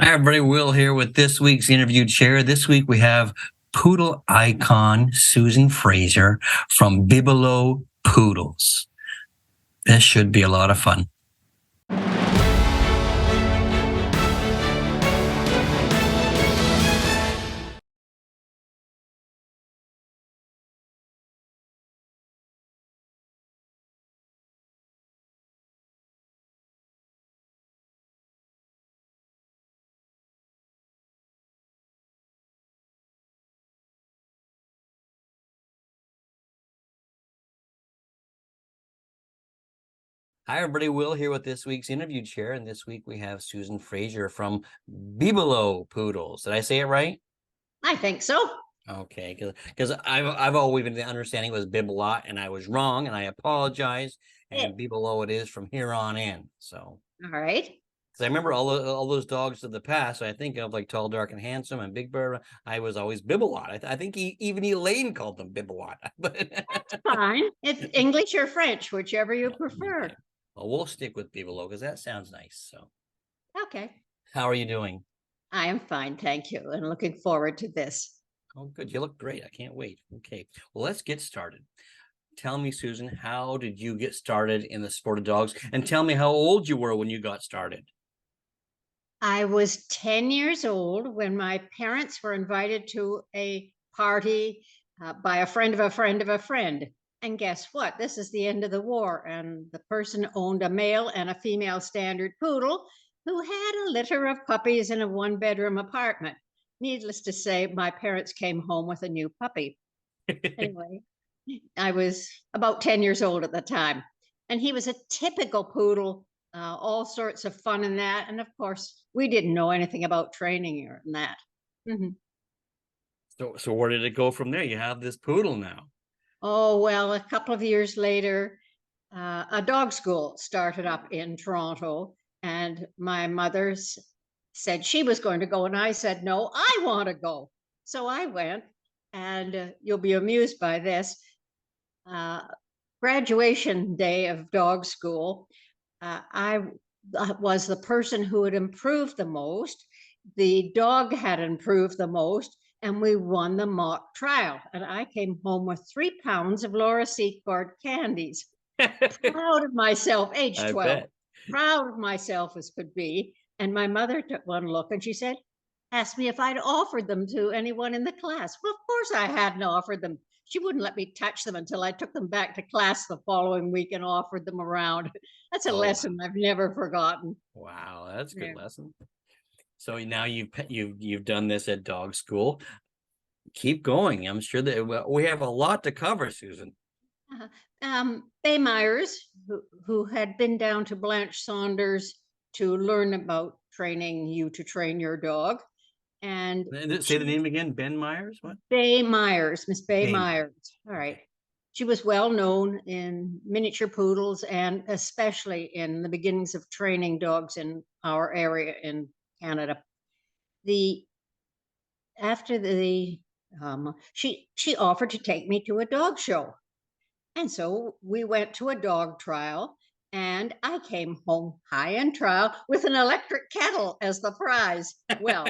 Hi, everybody. Will here with this week's interviewed chair. This week we have poodle icon Susan Fraser from Bibelow Poodles. This should be a lot of fun. Hi, everybody. Will here with this week's interviewed chair. And this week we have Susan Fraser from Bibelow Poodles. Did I say it right? I think so. Okay, because I've always been the understanding it was Bibelot, and I was wrong, and I apologize. And Bibelow it is from here on in. So all right. Because I remember all those dogs of the past. I think of like Tall, Dark, and Handsome and Big Bird. I was always Bibelot. I think even Elaine called them Bibelot. That's fine. It's English or French, whichever you prefer. Okay. Well, we'll stick with Bibelow because that sounds nice. So, okay. How are you doing? I am fine, thank you, and looking forward to this. Oh, good. You look great. I can't wait. Okay. Well, let's get started. Tell me, Susan, how did you get started in the sport of dogs? And tell me how old you were when you got started. I was 10 years old when my parents were invited to a party by a friend of a friend of a friend. And guess what? This is the end of the war. And the person owned a male and a female standard poodle who had a litter of puppies in a one-bedroom apartment. Needless to say, my parents came home with a new puppy. Anyway, I was about 10 years old at the time. And he was a typical poodle, all sorts of fun in that. And of course, we didn't know anything about training or that. Mm-hmm. So where did it go from there? You have this poodle now. Oh, well, a couple of years later, a dog school started up in Toronto. And my mother said she was going to go. And I said, no, I want to go. So I went. And you'll be amused by this. Graduation day of dog school, I was the person who had improved the most. The dog had improved the most, and we won the mock trial. And I came home with 3 pounds of Laura Secord candies. Proud of myself, age 12, proud of myself as could be. And my mother took one look and she said, asked me if I'd offered them to anyone in the class. Well, of course I hadn't offered them. She wouldn't let me touch them until I took them back to class the following week and offered them around. That's a lesson I've never forgotten. Wow, that's a good lesson. So now you've done this at dog school. Keep going. I'm sure that we have a lot to cover, Susan. Bay Myers, who had been down to Blanche Saunders to learn about training you to train your dog. And say the name again. Ben Myers. What? Bay Myers, Miss Bay Myers. All right. She was well known in miniature poodles and especially in the beginnings of training dogs in our area in Canada. She offered to take me to a dog show. And so we went to a dog trial and I came home high in trial with an electric kettle as the prize. Well,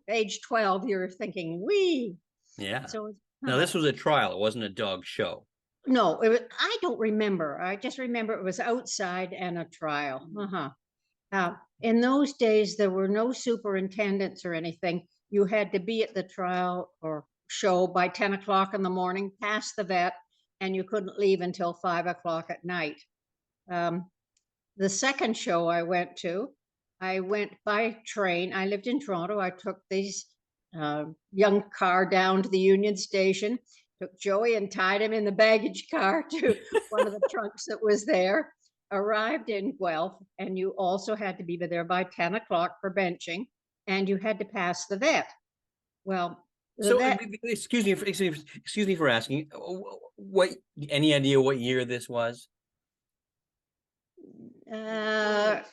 age 12, you're thinking, wee. Yeah. So now this was a trial. It wasn't a dog show. No, I don't remember. I just remember it was outside and a trial. In those days, there were no superintendents or anything. You had to be at the trial or show by 10 o'clock in the morning, past the vet, and you couldn't leave until 5 o'clock at night. The second show I went to, I went by train. I lived in Toronto. I took this young car down to the Union Station, took Joey and tied him in the baggage car to one of the trunks that was there, arrived in Guelph, and you also had to be there by 10 o'clock for benching, and you had to pass the vet. Well, excuse me for asking, any idea what year this was? Late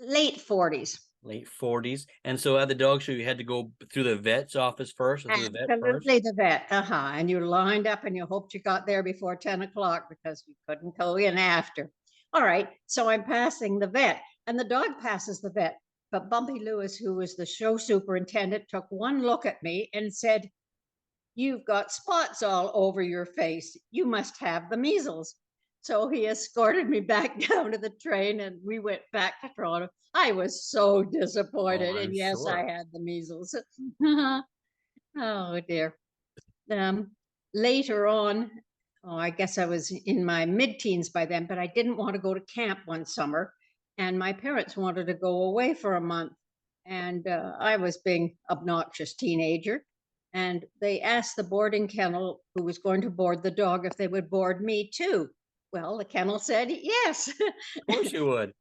40s. Late 40s. And so at the dog show, you had to go through the vet's office first? Absolutely, the vet. And you lined up and you hoped you got there before 10 o'clock because you couldn't go in after. All right. So I'm passing the vet and the dog passes the vet. But Bumpy Lewis, who was the show superintendent, took one look at me and said, "You've got spots all over your face. You must have the measles." So he escorted me back down to the train and we went back to Toronto. I was so Oh, disappointed. I'm And yes, I sure. had the measles. Oh dear. Um, Later on, oh, I guess I was in my mid-teens by then, but I didn't want to go to camp one summer, and my parents wanted to go away for a month, and I was being obnoxious teenager, and they asked the boarding kennel who was going to board the dog if they would board me too. Well, the kennel said yes. Of course you would.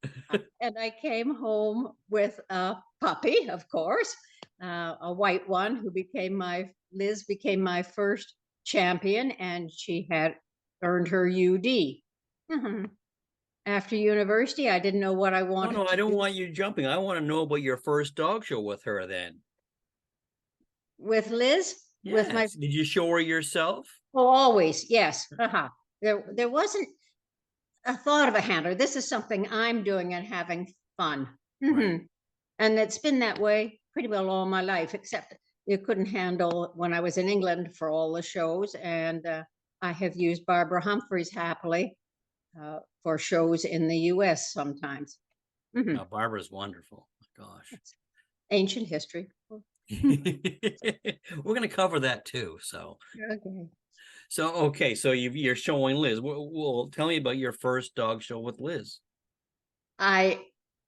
And I came home with a puppy, of course, a white one who became Liz became my first champion, and she had earned her UD. Mhm. After university, I didn't know what I No, wanted no, I to don't do want you jumping. I want to know about your first dog show with her then. with Liz. With my Yes. Did you show her yourself? Oh, always, yes. There wasn't a thought of a handler. This is something I'm doing and having fun. Right. Mhm. And it's been that way pretty well all my life, except you couldn't handle when I was in England for all the shows. And I have used Barbara Humphreys happily for shows in the US sometimes. Mhm. Now, Barbara's wonderful. My gosh. Ancient history. We're going to cover that too. Okay. So you're showing Liz. Well, tell me about your first dog show with Liz.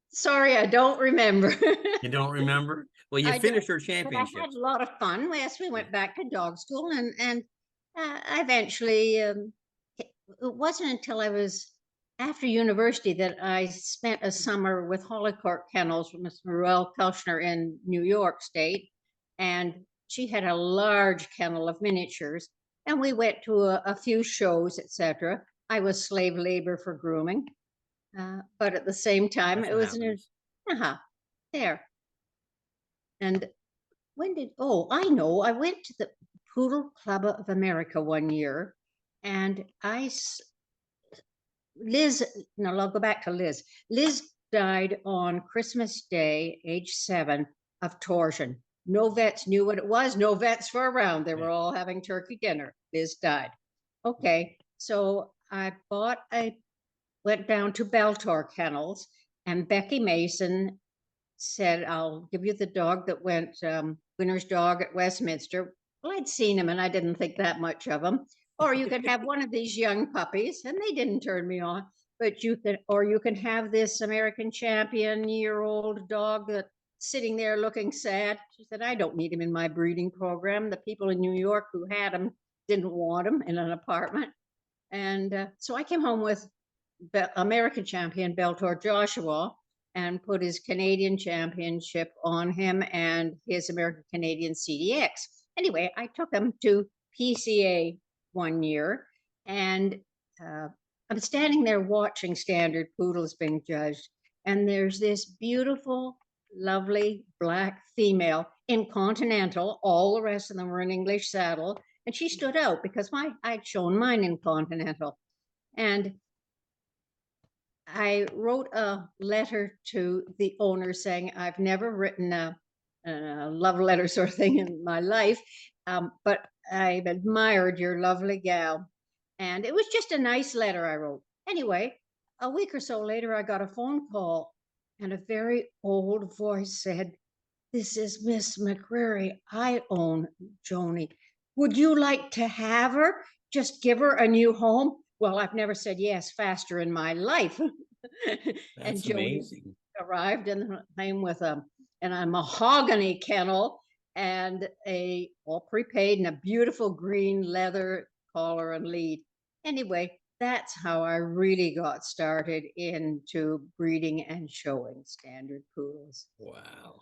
Sorry, I don't remember. You don't remember? Well, you I don't, finished her but I had championships. a lot of fun. Yes, we went back to dog school, and I eventually. It wasn't until I was after university that I spent a summer with Hollycourt Kennels with Miss Ruel Kelchner in New York State, and she had a large kennel of miniatures, and we went to a few shows, etc. I was slave labor for grooming, but at the same time, That's it what was happens. uh-huh, there. And oh, I know, I went to the Poodle Club of America one year, and Liz, no, I'll go back to Liz. Liz died on Christmas Day, age 7, of torsion. No vets knew what it was. No vets were around. They were all having turkey dinner. Liz died. Okay, so went down to Beltor Kennels, and Becky Mason said, "I'll give you the dog that went winner's dog at Westminster." Well, I'd seen him and I didn't think that much of him. Or you could have one of these young puppies, and they didn't turn me on. But you can have this American champion year-old dog that sitting there looking sad. She said, "I don't need him in my breeding program. The people in New York who had him didn't want him in an apartment." And so I came home with American champion Beltor Joshua and put his Canadian championship on him and his American Canadian CDX. Anyway, I took him to PCA one year, and I'm standing there watching standard poodles being judged, and there's this beautiful, lovely black female in Continental. All the rest of them were in English saddle, and she stood out because I'd shown mine in Continental. And I wrote a letter to the owner saying, "I've never written a love letter sort of thing in my life, but I've admired your lovely gal." And it was just a nice letter I wrote. Anyway, a week or so later, I got a phone call, and a very old voice said, "This is Miss McCreary. I own Joni. Would you like to have her? Just give her a new home." Well, I've never said yes faster in my life. And That's Joni amazing. arrived in home with a mahogany kennel and a all prepaid and a beautiful green leather collar and lead. Anyway, that's how I really got started into breeding and showing standard poodles. Wow.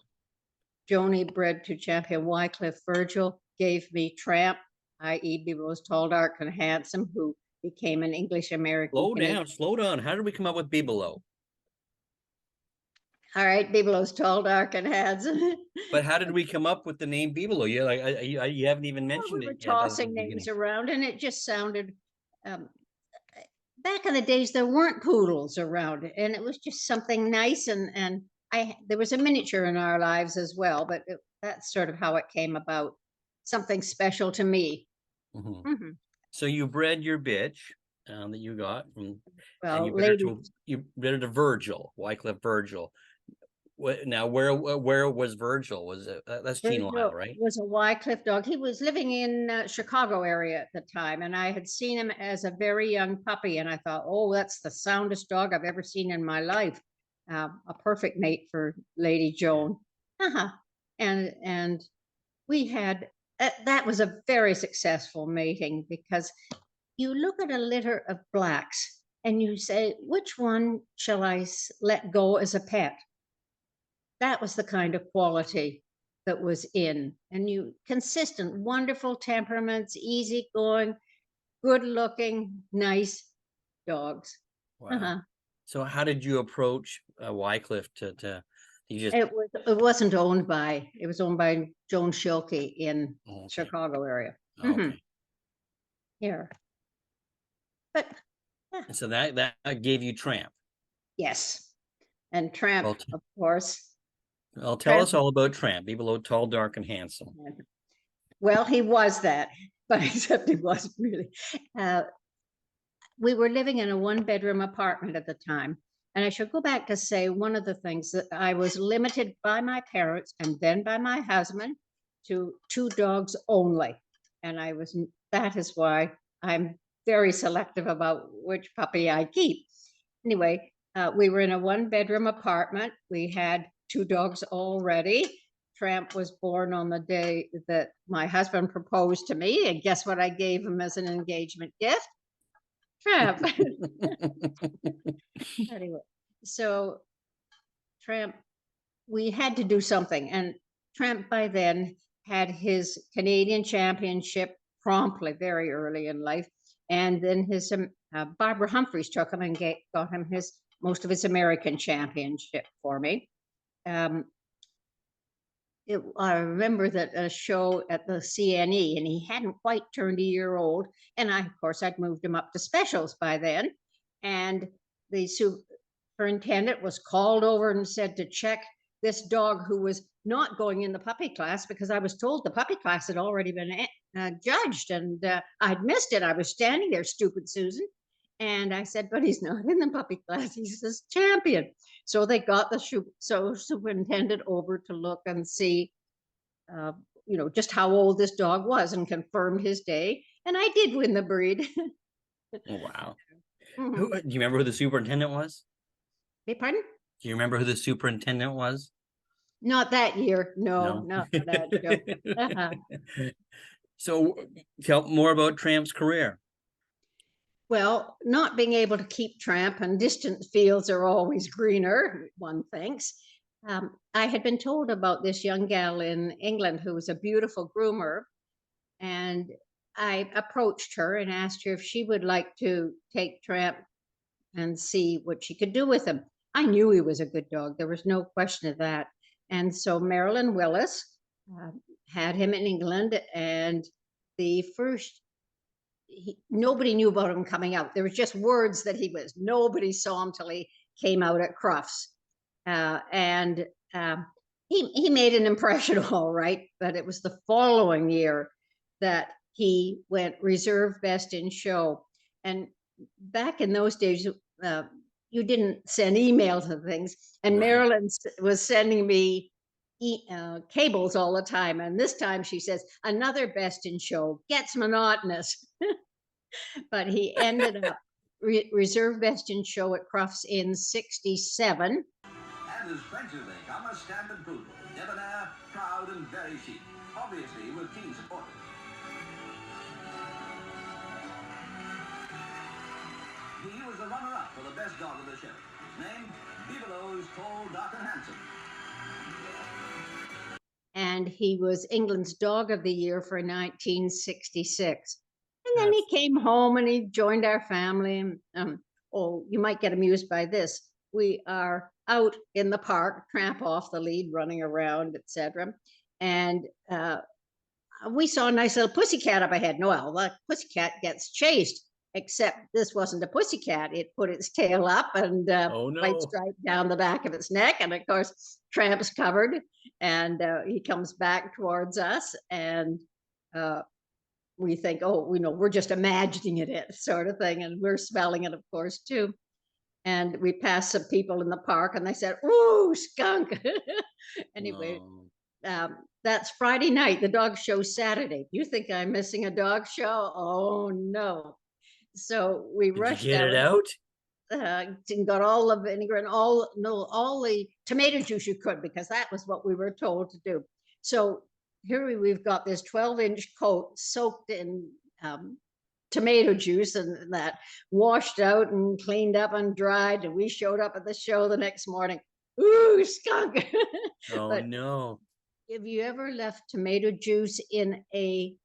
Joni, bred to champion Wycliffe Virgil, gave me Tramp, i.e., Biblos Tall, Dark, and Handsome, who became an English American Canadian. Slow down. How did we come up with Bibelo? All right, Biblos Tall, Dark, and Handsome. But how did we come up with the name Bibelo? You haven't even Well, we mentioned were it yet at the tossing names beginning. around, and it just sounded. Um, Back in the days, there weren't poodles around, and it was just something nice. And there was a miniature in our lives as well, but that's sort of how it came about. Something special to me. Mhm. Hmm. So you bred your bitch that you got from, and Well, lady, you bred her to Virgil, Wycliffe Virgil. Now, where was Virgil? Was it that's Gene Lyle, Virgil right? was a Wycliffe dog. He was living in Chicago area at the time, and I had seen him as a very young puppy, and I thought, oh, that's the soundest dog I've ever seen in my life. A perfect mate for Lady Joan. Uh-huh. And we had that was a very successful mating, because you look at a litter of blacks and you say, which one shall I let go as a pet? That was the kind of quality that was in. And you consistent, wonderful temperaments, easygoing, good looking, nice dogs. Wow. Uh-huh. So how did you approach Wycliffe to you just It wasn't owned by, it was owned by Joan Schilke in oh, okay. Chicago area. Okay. Here. But yeah, And so that gave you Tramp. yes. And Tramp, Well, of course. well, tell Tramp, us all about Tramp. Be below, tall, dark, and handsome. well, he was that, but except he wasn't really. Uh, we were living in a one-bedroom apartment at the time. And I should go back to say one of the things that I was limited by my parents and then by my husband to 2 dogs only. And that is why I'm very selective about which puppy I keep. Anyway, we were in a one-bedroom apartment. We had 2 dogs already. Tramp was born on the day that my husband proposed to me. And guess what I gave him as an engagement gift? Tramp. Anyway, so Tramp, we had to do something. And Tramp by then had his Canadian championship promptly, very early in life. And then his Barbara Humphreys took him and got him most of his American championship for me. I remember that a show at the CNE, and he hadn't quite turned a year old. And of course, I'd moved him up to specials by then. And the superintendent was called over and said to check this dog who was not going in the puppy class, because I was told the puppy class had already been judged, and I'd missed it. I was standing there, stupid Susan. And I said, but he's not in the puppy class. He's this champion. So they got the superintendent over to look and see, uh, just how old this dog was, and confirmed his day. And I did win the breed. Oh, wow. Mhm. Do you remember who the superintendent was? Pardon? Do you remember who the superintendent was? Not that year. No, No. not for that show. Uh-huh. So tell more about Tramp's career. Well, not being able to keep Tramp, and distant fields are always greener, one thinks. I had been told about this young gal in England who was a beautiful groomer, and I approached her and asked her if she would like to take Tramp and see what she could do with him. I knew he was a good dog. There was no question of that. And so Marilyn Willis uh, had him in England, and the first nobody knew about him coming out. There was just words that he was. Nobody saw him till he came out at Crufts, and he made an impression, all right. But it was the following year that he went reserve best in show. And back in those days, you didn't send emails and things. And Right. Marilyn was sending me cables all the time. And this time she says, another best in show gets monotonous. But he ended up reserve best in show at Crufts in 67. And as French as they come, a standard poodle, debonair, proud, and very chic. Obviously, with keen supporters. He was the runner-up for the best dog of the show. His name, Bibelot's tall, dark, and handsome. And he was England's Dog of the Year for 1966. And then he came home and he joined our family. And you might get amused by this. We are out in the park, Tramp off the lead, running around, etc. And we saw a nice little pussycat up ahead. Well, the pussycat gets chased, except this wasn't a pussycat. It put its tail up and Oh white no. stripe down the back of its neck. And of course, Tramp's covered, and he comes back towards us, and we think, oh, we know, we're just imagining it, sort of thing. And we're smelling it, of course, too. And we passed some people in the park and they said, "Ooh, skunk." Anyway, No. that's Friday night. The dog show's Saturday. You think I'm missing a dog show? Oh, no. So we Did you rushed get it out, out? and got all the vinegar and all the tomato juice you could, because that was what we were told to do. So here we've got this 12-inch coat soaked in tomato juice and that, washed out and cleaned up and dried. And we showed up at the show the next morning. Ooh, skunk. Oh But no. have you ever left tomato juice in a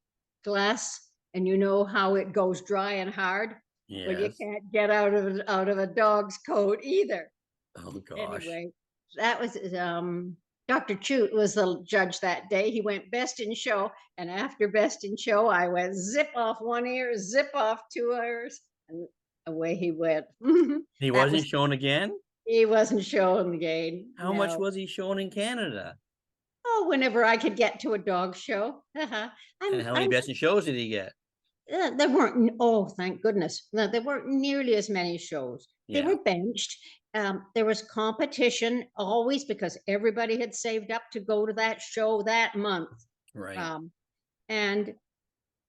glass and you know how it goes dry and hard? Well, you Yes. can't get out of a dog's coat either. Oh gosh. Anyway, that was Dr. Chute was the judge that day. He went best in show, and after best in show, I went zip off one ear, zip off two ears, and away he went. He That wasn't was shown again? He wasn't showing again. How much No. was he shown in Canada? Oh, whenever I could get to a dog show. And I'm how many best in shows did he get? There weren't, oh, thank goodness. No, there weren't nearly as many shows. They Yeah. were benched. There was competition always because everybody had saved up to go to that show that month. Right. And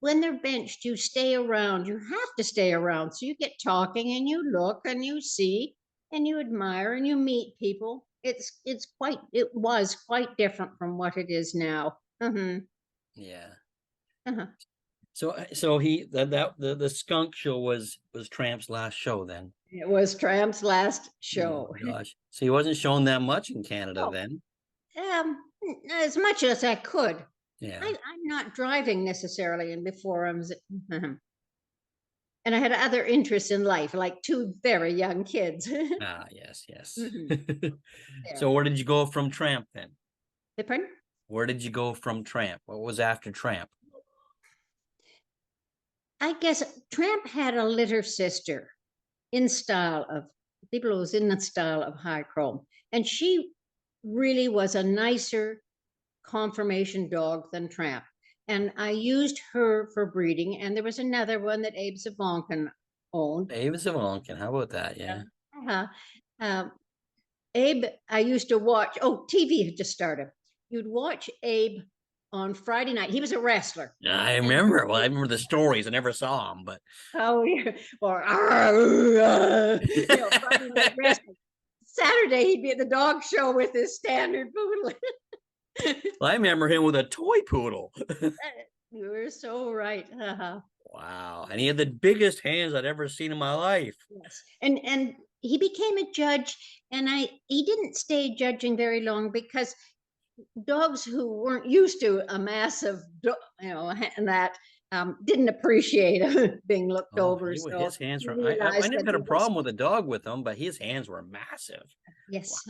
when they're benched, you stay around. You have to stay around. So you get talking and you look and you see and you admire and you meet people. It was quite different from what it is now. Yeah. Uh-huh. So the skunk show was Tramp's last show then. It was Tramp's last show. Oh gosh. So he wasn't shown that much in Canada Oh, then. as much as I could. Yeah. I'm not driving necessarily, and before I was, and I had other interests in life, like two very young kids. Ah, yes, yes. Yeah. So where did you go from Tramp then? Pardon? Where did you go from Tramp? What was after Tramp? I guess Tramp had a litter sister in style of Bibelow's in the style of High Chrome, and she really was a nicer conformation dog than Tramp. And I used her for breeding. And there was another one that Abe Savonkin owned. Abe Savonkin. How about that? Yeah. Abe, I used to watch. Oh, TV had just started. You'd watch Abe on Friday night. He was a wrestler. I remember. Well, I remember the stories. I never saw him, but Oh, yeah. Or Friday night wrestling. Saturday, he'd be at the dog show with his standard poodle. well, I remember him with a toy poodle. You were so right. Wow. And he had the biggest hands I'd ever seen in my life. Yes. And he became a judge, and he didn't stay judging very long because dogs who weren't used to a massive, and that didn't appreciate being looked over. His hands were. I realized never that had a he was- problem with a dog with him, but his hands were massive. Yes.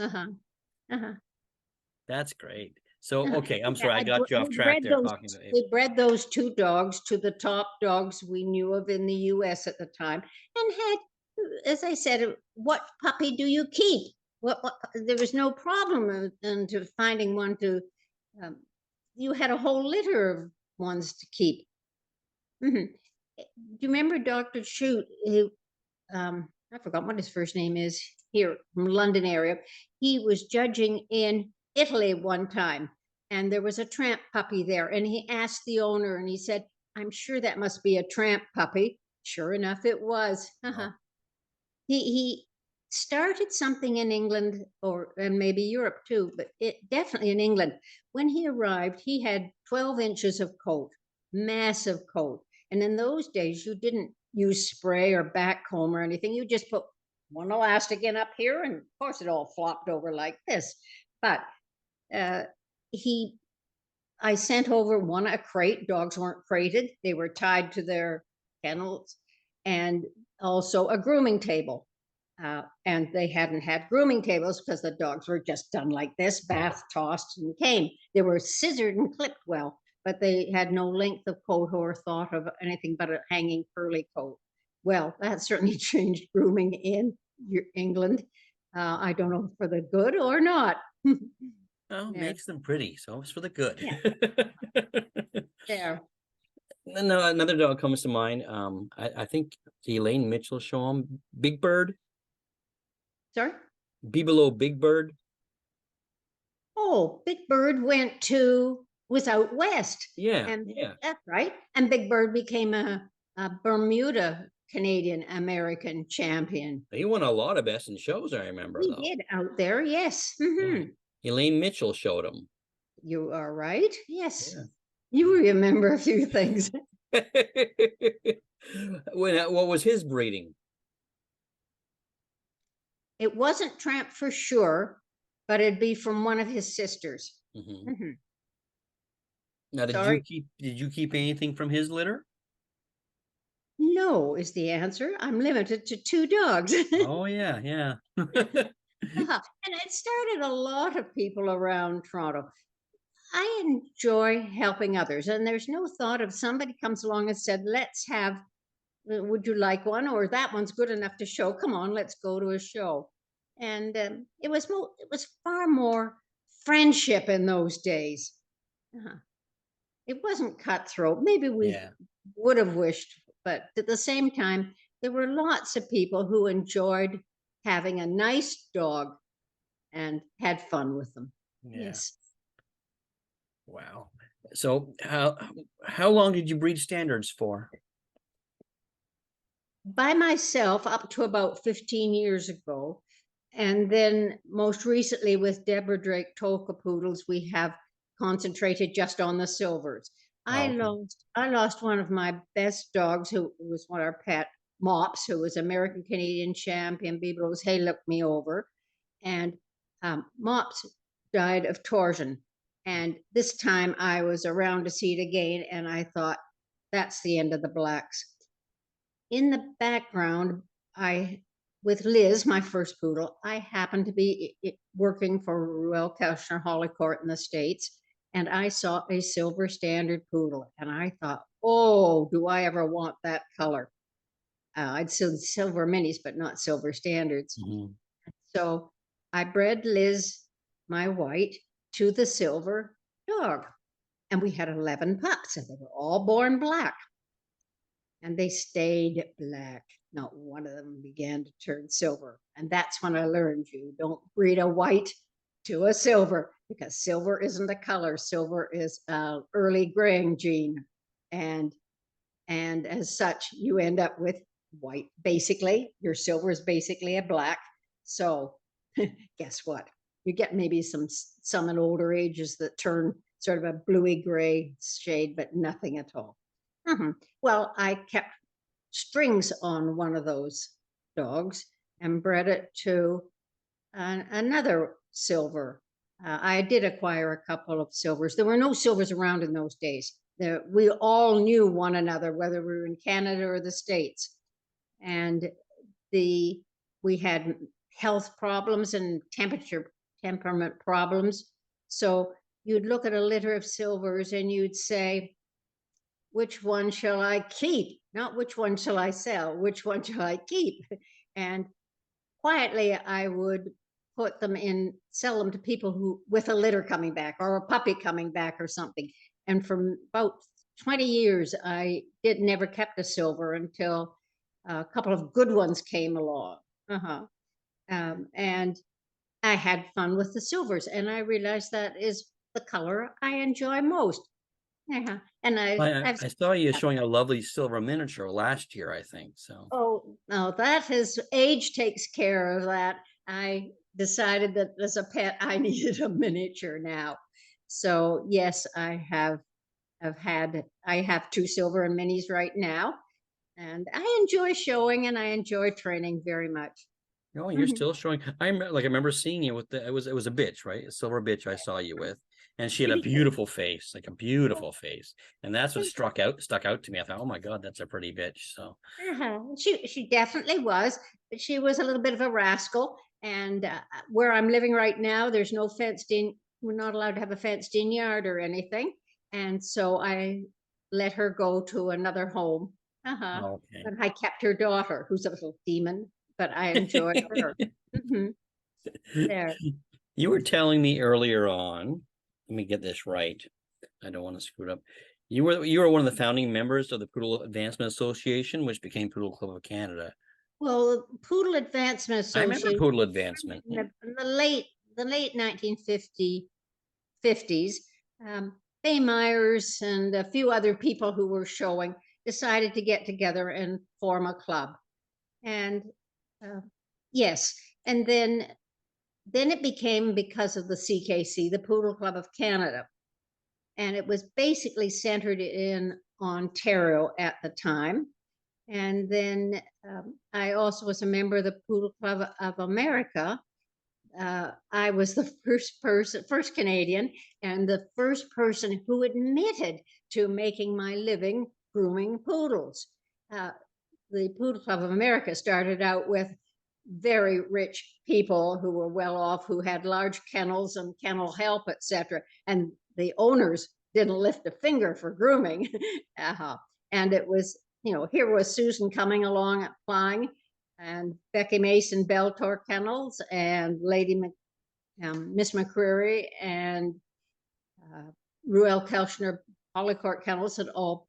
That's great. So, okay, I'm Yeah, sorry, I got you off track there. Talking to Abe. We bred those two dogs to the top dogs we knew of in the U.S. at the time, and had, as I said, what puppy do you keep? What there was no problem into finding one to. You had a whole litter of ones to keep. Do you remember Dr. Chute, who I forgot what his first name is, here from London area? He was judging in Italy one time, and there was a Tramp puppy there, and he asked the owner, and he said, "I'm sure that must be a Tramp puppy." Sure enough, it was. He started something in England, and maybe Europe too, but it definitely in England. When he arrived, he had 12 inches of coat, massive coat. And in those days, you didn't use spray or back comb or anything. You just put one elastic in up here, and of course it all flopped over like this. But I sent over a crate. Dogs weren't crated. They were tied to their kennels, and also a grooming table. And they hadn't had grooming tables because the dogs were just done like this, bath, tossed, and came. They were scissored and clipped well, but they had no length of coat or thought of anything but a hanging curly coat. Well, that certainly changed grooming in England. I don't know for the good or not. Oh, Yeah, makes them pretty, so it's for the good. yeah, yeah. No, another dog comes to mind. I think the Elaine Mitchell show him Big Bird, Sorry. Below Big Bird. Oh, Big Bird was out west, Yeah, and yeah. that's right. And Big Bird became a Bermuda Canadian American champion. He won a lot of best in shows, I remember He though. did out there, yes. Yeah. Elaine Mitchell showed him. You are right. Yes, Yeah. you remember a few things. What was his breeding? It wasn't Tramp for sure, but it'd be from one of his sisters. Hmm. Mhm. Now, Sorry. did you keep anything from his litter? No is the answer. I'm limited to two dogs. Oh yeah, yeah. And it started a lot of people around Toronto. I enjoy helping others, and there's no thought of somebody comes along and said, "Let's have, would you like one?" Or that one's good enough to show. Come on, let's go to a show. And it was far more friendship in those days. Uh-huh. It wasn't cutthroat. Maybe we Yeah, would have wished, but at the same time, there were lots of people who enjoyed having a nice dog and had fun with them. yeah. Yes. Wow. So how long did you breed standards for? By myself up to about 15 years ago. And then most recently with Deborah Drake Tolka Poodles, we have concentrated just on the silvers. Oh, okay. I lost one of my best dogs who was one of our pet Mops, who was American Canadian champion. Biblos, hey, looked me over. And Mops died of torsion. And this time I was around to see it again, and I thought, that's the end of the blacks. In the background, I, with Liz, my first poodle, I happened to be working for Royal Kelchner Holly Court in the States, and I saw a silver standard poodle, and I thought, oh, do I ever want that color? I'd seen silver minis, but not silver standards. Mhm. So I bred Liz, my white, to the silver dog, and we had 11 pups, and they were all born black. And they stayed black. Not one of them began to turn silver. And that's when I learned you don't breed a white to a silver, because silver isn't a color. Silver is a early graying gene. And as such, you end up with white. Basically, your silver is basically a black. So guess what? You get maybe some in older ages that turn sort of a bluey gray shade, but nothing at all. Well, I kept strings on one of those dogs and bred it to another silver. I did acquire a couple of silvers. There were no silvers around in those days. We all knew one another, whether we were in Canada or the States. And we had health problems and temperament problems. So you'd look at a litter of silvers and you'd say, which one shall I keep? Not which one shall I sell, which one shall I keep? And quietly, I would sell them to people who, with a litter coming back or a puppy coming back or something. And for about 20 years, I never kept a silver until a couple of good ones came along. Uh-huh. And I had fun with the silvers, and I realized that is the color I enjoy most. Yeah, and I've I saw you showing a lovely silver miniature last year, I think. So oh no, that is age takes care of that. I decided that as a pet, I needed a miniature now. So yes, I have two silver and minis right now, and I enjoy showing and I enjoy training very much. oh, you're Mhm. still showing. I remember seeing you with it was a bitch, right? A silver bitch I saw you with. And she had a beautiful face, like a beautiful face. And that's what stuck out to me. I thought, oh my God, that's a pretty bitch. So She definitely was, but she was a little bit of a rascal. And where I'm living right now, there's no fenced in. We're not allowed to have a fenced in yard or anything. And so I let her go to another home. Okay. And I kept her daughter, who's a little demon, but I enjoyed her. There. You were telling me earlier on, let me get this right. I don't want to screw it up. You were one of the founding members of the Poodle Advancement Association, which became Poodle Club of Canada. Well, Poodle Advancement I remember Association Poodle Advancement. in the late 1950s, Fay Myers and a few other people who were showing decided to get together and form a club. And yes, and then it became, because of the CKC, the Poodle Club of Canada. And it was basically centered in Ontario at the time. And then I also was a member of the Poodle Club of America. I was the first Canadian, and the first person who admitted to making my living grooming poodles. The Poodle Club of America started out with very rich people who were well off, who had large kennels and kennel help, etc. And the owners didn't lift a finger for grooming. And it was, here was Susan coming along applying, and Becky Mason Beltor Kennels, and Miss McCreary, and Ruel Kelchner Polycourt Kennels had all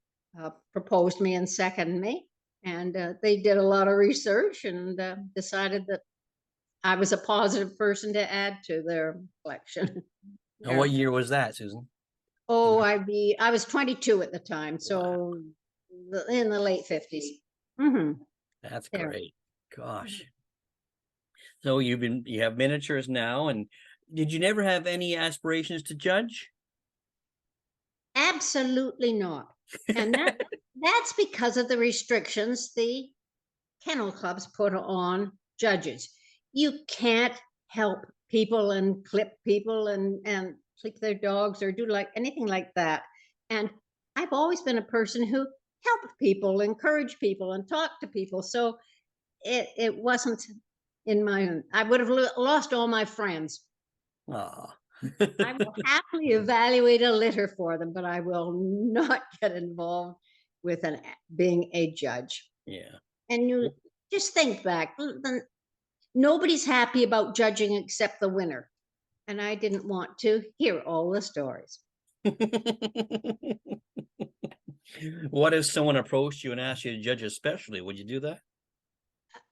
proposed me and seconded me. And they did a lot of research and decided that I was a positive person to add to their collection. And what year was that, Susan? Oh, I was 22 at the time, so in the late 50s. That's great. Gosh. So you have miniatures now, and did you never have any aspirations to judge? Absolutely not. And that's because of the restrictions the kennel clubs put on judges. You can't help people and clip people and click their dogs or do anything like that. And I've always been a person who helped people, encouraged people, and talked to people. So it wasn't in my own. I would have lost all my friends. Oh. I will happily evaluate a litter for them, but I will not get involved with being a judge. Yeah. And you just think back, nobody's happy about judging except the winner. And I didn't want to hear all the stories. What if someone approached you and asked you to judge a specialty? Would you do that?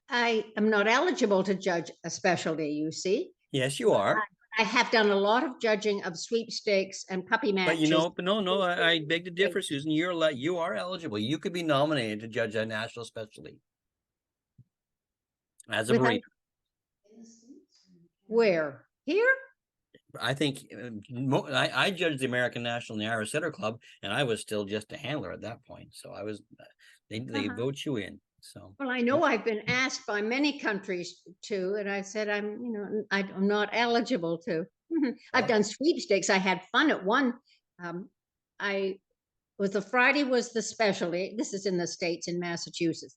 I am not eligible to judge a specialty, you see. Yes, you are. I have done a lot of judging of sweepstakes and puppy matches. But no, I beg to differ, Susan. You are eligible. You could be nominated to judge a national specialty as a breeder. Where? Here? I think I judged the American National and the Irish Setter Club, and I was still just a handler at that point. So I was, they vote you in. So well, I know I've been asked by many countries to, and I said I'm not eligible to. I've done sweepstakes. I had fun at one. Friday was the specialty. This is in the States, in Massachusetts.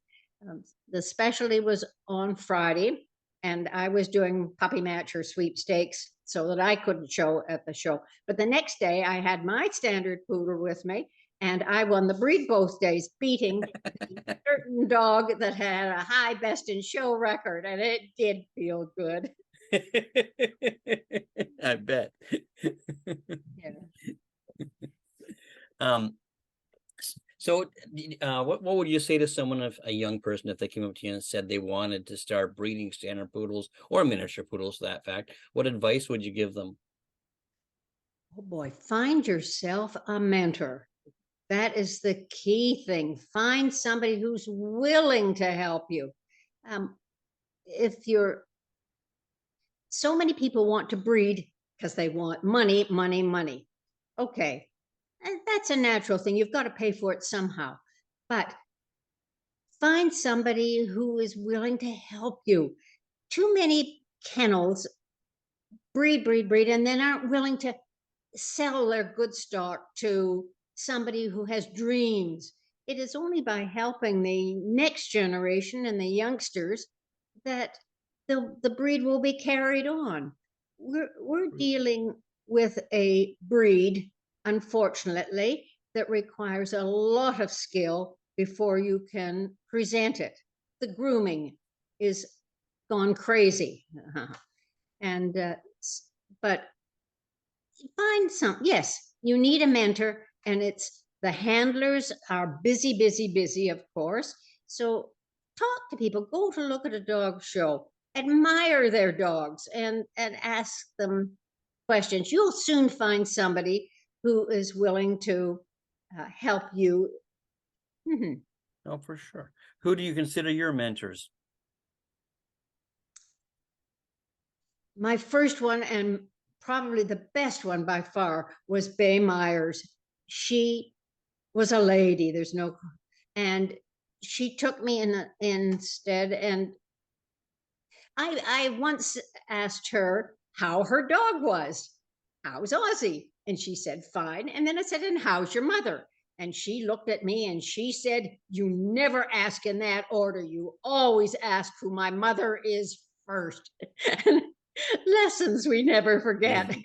The specialty was on Friday, and I was doing puppy match or sweepstakes so that I couldn't show at the show. But the next day I had my standard poodle with me, and I won the breed both days, beating a certain dog that had a high best in show record, and it did feel good. I bet. Yeah. So what would you say to someone, if a young person, if they came up to you and said they wanted to start breeding standard poodles or miniature poodles, for that fact, what advice would you give them? Oh boy, find yourself a mentor. That is the key thing. Find somebody who's willing to help you. So many people want to breed because they want money, money, money. Okay, and that's a natural thing. You've got to pay for it somehow. But find somebody who is willing to help you. Too many kennels breed, and then aren't willing to sell their good stock to somebody who has dreams. It is only by helping the next generation and the youngsters that the breed will be carried on. We're dealing with a breed, unfortunately, that requires a lot of skill before you can present it. The grooming is gone crazy. And, but find some, yes, you need a mentor, and the handlers are busy, busy, busy, of course. So talk to people, go to look at a dog show, admire their dogs, and ask them questions. You'll soon find somebody who is willing to help you. Mhm. Oh, for sure. Who do you consider your mentors? My first one, and probably the best one by far, was Bay Myers. She was a lady, and she took me instead. And I once asked her how her dog was. How's Ozzy? And she said, fine. And then I said, and how's your mother? And she looked at me and she said, you never ask in that order. You always ask who my mother is first. Lessons we never forget.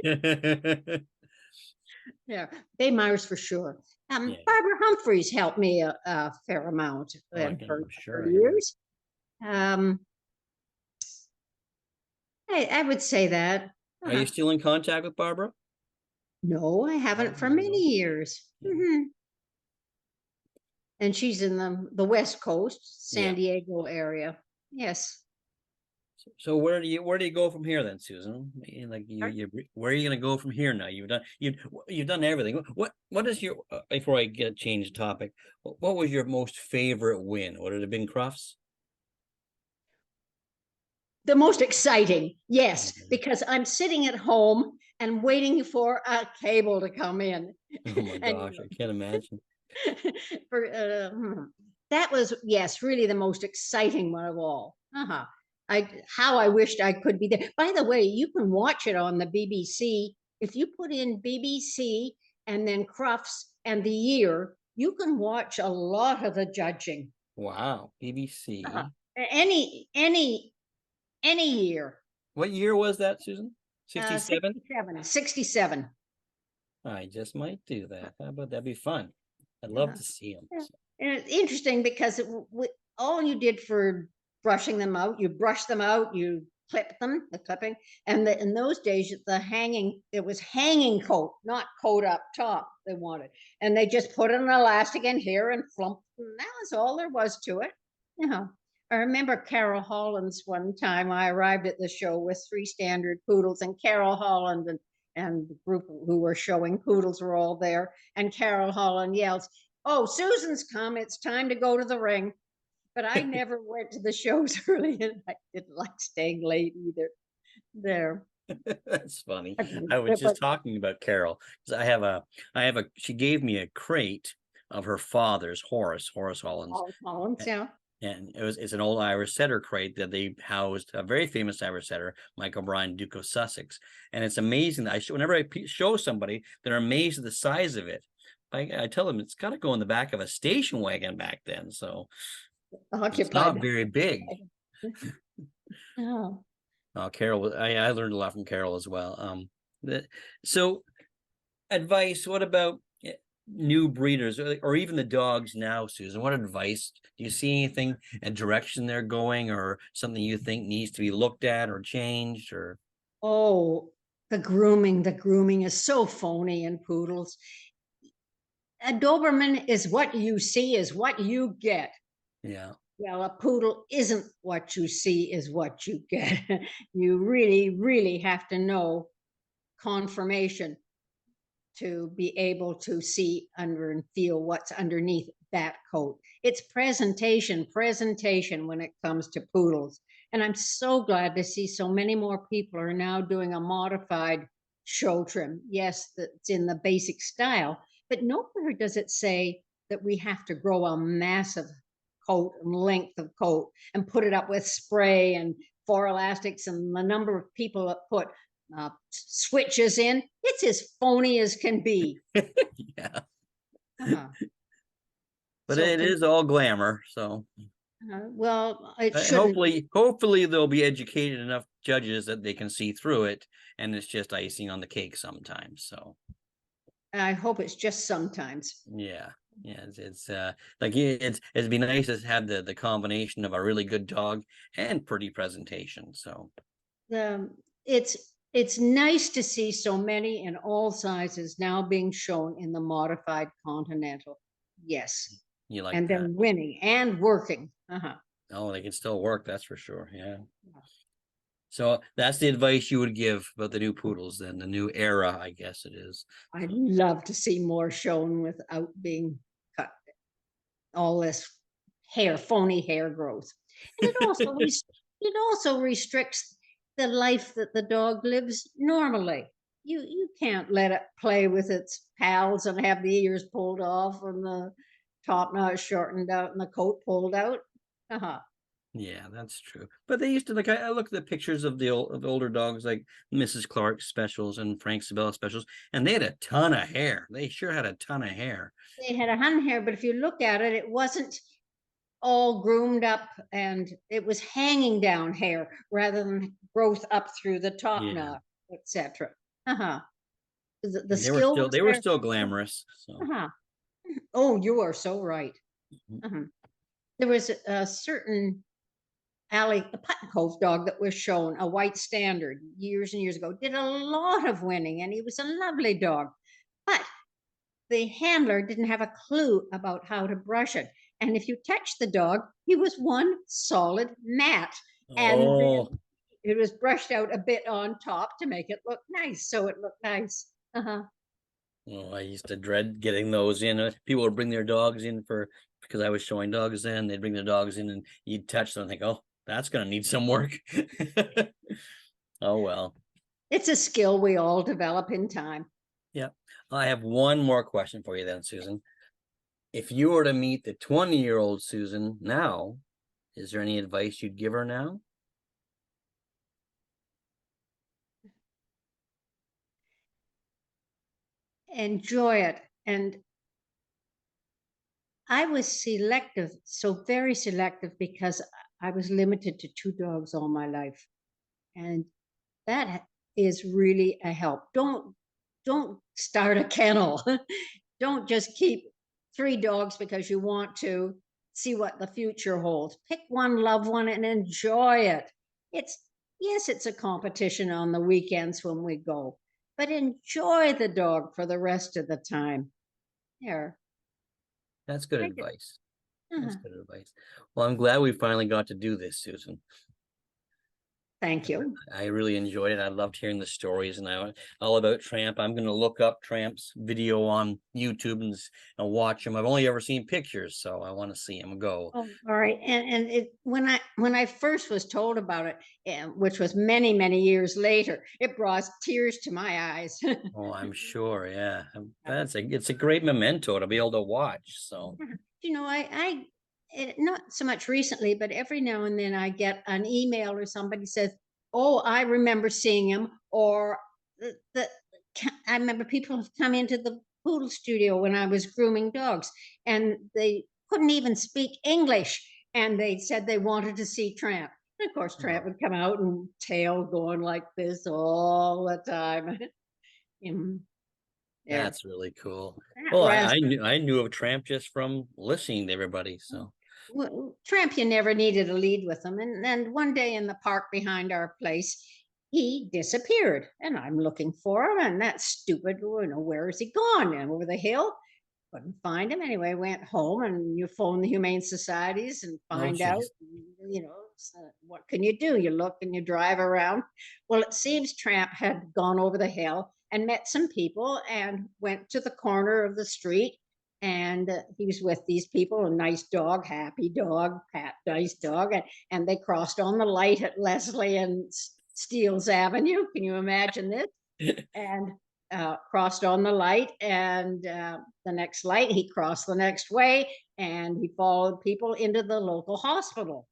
Yeah, Bay Myers for sure. Yeah. Barbara Humphreys helped me a fair amount in her years. I would say that. Are you still in contact with Barbara? No, I haven't for many years. Mm-hmm. And she's in the West Coast, San Diego area. Yes. So where do you go from here then, Susan? Like where are you going to go from here now? You've done everything. What is your before I change topic? What was your most favorite win? Would it have been Crufts? The most exciting, yes, because I'm sitting at home and waiting for a cable to come in. Oh my gosh, I can't imagine. That was, yes, really the most exciting one of all. How I wished I could be there. By the way, you can watch it on the BBC. If you put in BBC and then Crufts and the year, you can watch a lot of the judging. Wow, BBC. Any year. What year was that, Susan? 67? 67. I just might do that. How about that'd be fun. I'd love to see them. Yeah. And it's interesting because all you did for brushing them out, you brush them out, you clip them, the clipping, and in those days, it was hanging coat, not coat up top they wanted. And they just put an elastic in here and flump, and that was all there was to it. I remember Carol Holland's one time. I arrived at the show with 3 standard poodles, and Carol Holland and the group who were showing poodles were all there. And Carol Holland yells, oh, Susan's come. It's time to go to the ring. But I never went to the shows early, and I didn't like staying late either. There. That's funny. I was just talking about Carol because she gave me a crate of her father's Horace Holland's. Holland's, yeah. And it's an old Irish setter crate that they housed a very famous Irish setter, Michael O'Brien, Duke of Sussex. And it's amazing that whenever I show somebody, they're amazed at the size of it. I tell them it's got to go in the back of a station wagon back then. So it's not very big. Oh. Carol, I learned a lot from Carol as well. So advice, what about new breeders or even the dogs now, Susan? What advice do you see? Anything a direction they're going or something you think needs to be looked at or changed? Or the grooming is so phony in poodles. A Doberman is what you see is what you get. Yeah. Well, a poodle isn't what you see is what you get. You really, really have to know conformation to be able to see under and feel what's underneath that coat. It's presentation when it comes to poodles. And I'm so glad to see so many more people are now doing a modified show trim. Yes, that's in the basic style, but nowhere does it say that we have to grow a massive coat and length of coat and put it up with spray and 4 elastics, and the number of people that put switches in. It's as phony as can be. Yeah. But it is all glamour. So well, it should hopefully there'll be educated enough judges that they can see through it, and it's just icing on the cake sometimes. So I hope it's just sometimes. Yeah. Yeah, it's like it'd be nice to have the combination of a really good dog and pretty presentation. So It's nice to see so many in all sizes now being shown in the modified Continental. Yes, you like and they're that? winning and working. Oh, they can still work, that's for sure. Yeah. So that's the advice you would give about the new poodles, then the new era, I guess it is. I'd love to see more shown without being cut. All this hair, phony hair growth, and it also restricts the life that the dog lives normally. You can't let it play with its pals and have the ears pulled off and the top knot shortened out and the coat pulled out. Uh-huh. Yeah, that's true. But they used to like I look at the pictures of the older dogs like Mrs. Clark specials and Frank Sabella specials, and they had a ton of hair. They sure had a ton of hair. They had a hun hair, but if you look at it, it wasn't all groomed up and it was hanging down hair rather than growth up through the top Yeah. knot, etc. Uh-huh. The And they were skill still was they were there. still glamorous. So Uh-huh. Oh, you are so right. mhm. Uh-huh. There was a certain a Putton Cove dog that was shown, a white standard, years and years ago, did a lot of winning, and he was a lovely dog. But the handler didn't have a clue about how to brush it. And if you touch the dog, he was one solid mat. And Oh, then it was brushed out a bit on top to make it look nice. So it looked nice. Uh-huh. well, I used to dread getting those in. People would bring their dogs in for because I was showing dogs then. They'd bring their dogs in and you'd touch them and think, oh, that's gonna need some work. Oh well. It's a skill we all develop in time. Yeah. I have one more question for you then, Susan. If you were to meet the 20-year-old Susan now, is there any advice you'd give her now? Enjoy it. And I was selective, so very selective because I was limited to two dogs all my life. And that is really a help. Don't start a kennel. Don't just keep three dogs because you want to see what the future holds. Pick one, love one, and enjoy it. It's yes, it's a competition on the weekends when we go, but enjoy the dog for the rest of the time. There. That's good I did. advice. That's Uh-huh. good advice. Well, I'm glad we finally got to do this, Susan. Thank you. I really enjoyed it. I loved hearing the stories and all about Tramp. I'm going to look up Tramp's video on YouTube and watch him. I've only ever seen pictures, so I want to see him go. Oh, all right. And it when I first was told about it, which was many years later, it brought tears to my eyes. Oh, I'm sure. Yeah, it's a great memento to be able to watch. So, You know, not so much recently, but every now and then I get an email or somebody says, "Oh, I remember seeing him," or the I remember people have come into the poodle studio when I was grooming dogs, and they couldn't even speak English, and they said they wanted to see Tramp. And of course, Tramp would come out and tail going like this all the time. There, that's really cool. that Well, was I knew of Tramp just from listening to everybody. So, Tramp, you never needed a lead with him. And then one day in the park behind our place, he disappeared. And I'm looking for him. And that stupid, where is he gone? And over the hill, couldn't find him. Anyway, went home and you phone the Humane Societies and oh, find out, geez. what can you do? You look and you drive around. Well, it seems Tramp had gone over the hill and met some people and went to the corner of the street. And he was with these people, a nice dog, happy dog, Pat, nice dog. And they crossed on the light at Leslie and Steeles Avenue. Can you imagine this? And crossed on the light, and the next light, he crossed the next way, and he followed people into the local hospital.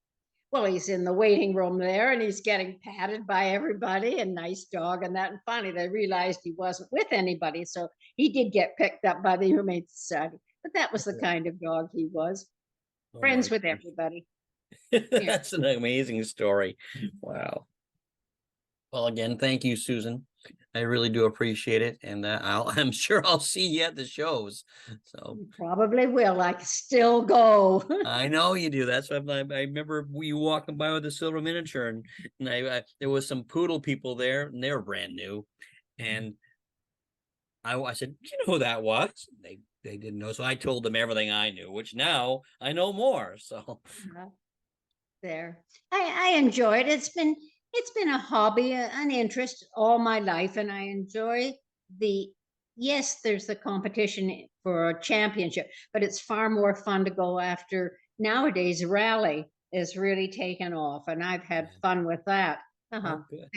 Well, he's in the waiting room there, and he's getting patted by everybody, and nice dog, and that. And finally, they realized he wasn't with anybody, so he did get picked up by the Humane Society. But that was the kind of dog he was, Oh my friends with gosh. everybody. Yeah. That's an amazing story. Wow. Well, again, thank you, Susan. I really do appreciate it, and I'm sure I'll see you at the shows. So You probably will. I can still go. I know you do. That's what I remember you walking by with a silver miniature, and I there was some poodle people there, and they were brand new, and I said, "You know who that was?" They didn't know, so I told them everything I knew, which now I know more. So There, I enjoy it. It's been a hobby, an interest all my life, and I enjoy the. Yes, there's the competition for a championship, but it's far more fun to go after nowadays. Rally is really taken off, and I've had yeah. fun with that. Uh-huh. Oh, good.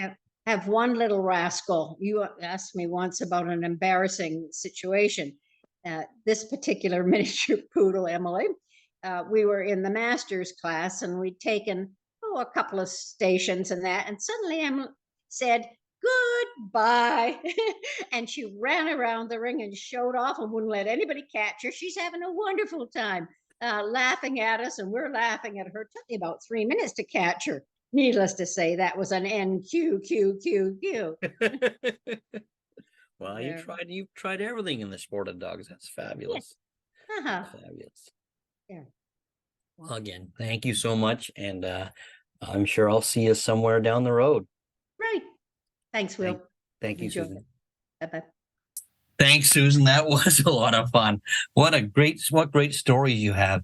Have one little rascal. You asked me once about an embarrassing situation. This particular miniature poodle, Emily, we were in the master's class and we'd taken a couple of stations and that, and suddenly Emily said goodbye and she ran around the ring and showed off and wouldn't let anybody catch her. She's having a wonderful time, laughing at us, and we're laughing at her. It took me about 3 minutes to catch her. Needless to say, that was an NQQQQ. Well, There. you've tried everything in the sport of dogs. That's fabulous. Uh-huh. Fabulous. Yeah. Well, again, thank you so much, and I'm sure I'll see you somewhere down the road. Right. Thanks, Will. Thank you, Enjoy Susan. Bye-bye. Thanks, Susan. That was a lot of fun. What great stories you have.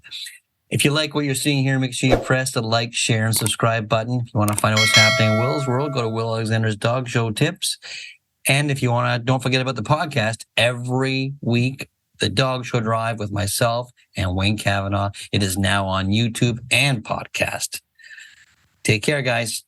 If you like what you're seeing here, make sure you press the like, share, and subscribe button. If you want to find out what's happening in Will's world, go to Will Alexander's Dog Show Tips. And if you want to, don't forget about the podcast every week, The Dog Show Drive with myself and Wayne Kavanaugh. It is now on YouTube and podcast. Take care, guys.